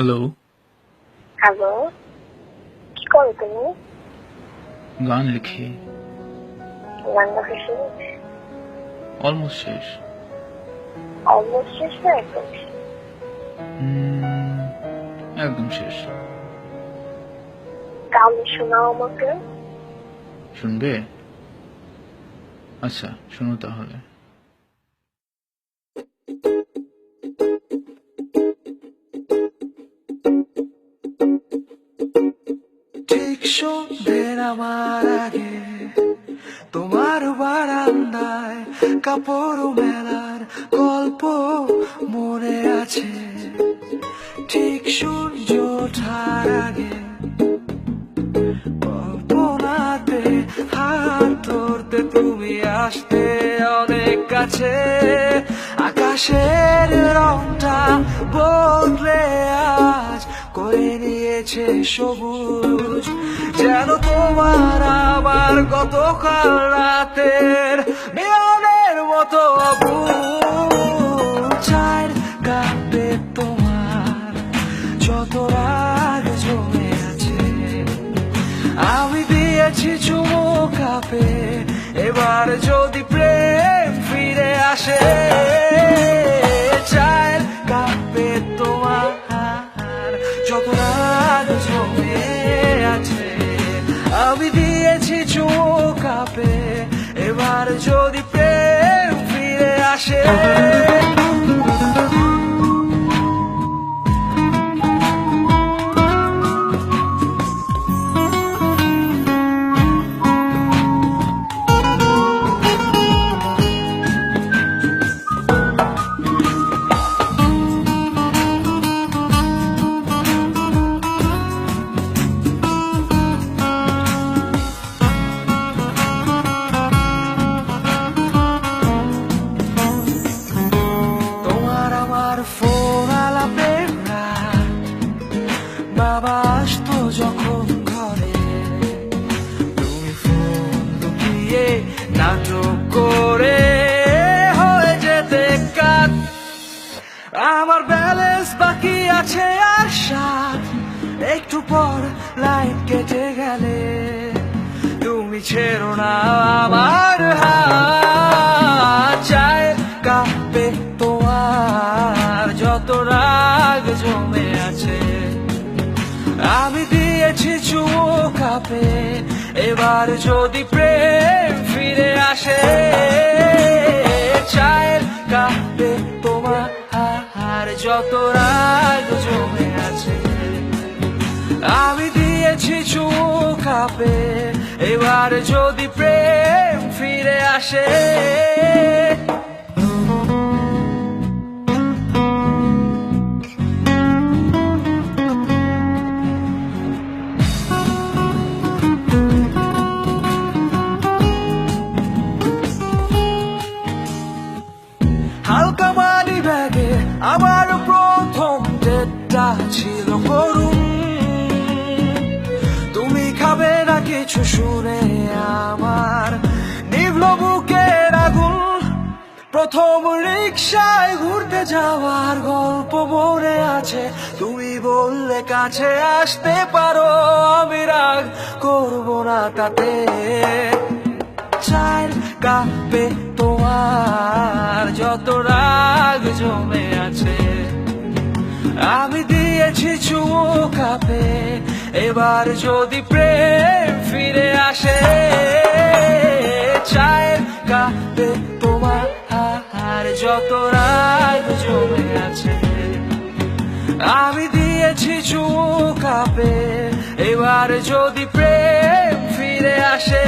Hello. Hello, কি করো তুমি? গান লিখি। গান লেখা শেষ? অলমোস্ট শেষ। অলমোস্ট শেষ না একদম শেষ? একদম শেষ। তাহলে শোনাও আমাকে। শুনবে? আচ্ছা শুনো তাহলে। ঠিক সন্ধ্যের আমার আগে তোমার বারান্দায় কাপড় মেলার গল্প মনে আছে। ঠিক সূর্য ওঠার আগে কল্পনাতে হাত ধরতে তুমি আসতে অনেক কাছে। আকাশের রংটা বদলে আজ করে নিয়েছে সবুজ, যেন তোমার আবার গতকাল রাতের মিলনের মতো চায়ের কাপে তোমার যত রাগ জমে আছে আমি দিয়েছি চুমু কাপে। এবার যদি প্রেম ফিরে আসে চায়ের কাপে তোমার যত রাগ জমে আছে আমি দিয়েছি চুমু কাপে। এবার যদি প্রেম ফিরে আসে ফোন আলাপের রাত বাবা আসতো যখন ঘরে তুমি ফোন লুকিয়ে নাটক করে হয়ে যেতে কাট। আমার ব্যালেন্স বাকি আছে আর সাত, একটু পর লাইট কেটে গেলে তুমি ছেড়ো না আমার হাত। চায়ের কাপে তোমার যত রাগ জমে আছে আমি দিয়েছি চুমু কাপে। এবার যদি প্রেম ফিরে আসে চায়ের কাপে তোমার যত রাগ জমে আছে আমি দিয়েছি চুমু কাপে। এবার যদি প্রেম ফিরে আসে হালকা মানি ব্যাগে আমার প্রথম ডেটটা ছিল করুন। তুমি খাবে না কিছু শুনে আমার নিভল বুকের আগুন। প্রথম রিক্সায় ঘুরতে যাওয়ার গল্প মনে আছে, তুমি বললে কাছে আসতে পারো, আমি রাগ করবো না তাতে। চায়ের কাপে তোমার যত রাগ জমে আছে আমি দিয়েছি চুমু কাপে। এবার যদি প্রেম ফিরে আসে চায়ের কাপে তোমার যত রাগ জমে আছে আমি দিয়েছি চুমু কাপে। এবার যদি প্রেম ফিরে আসে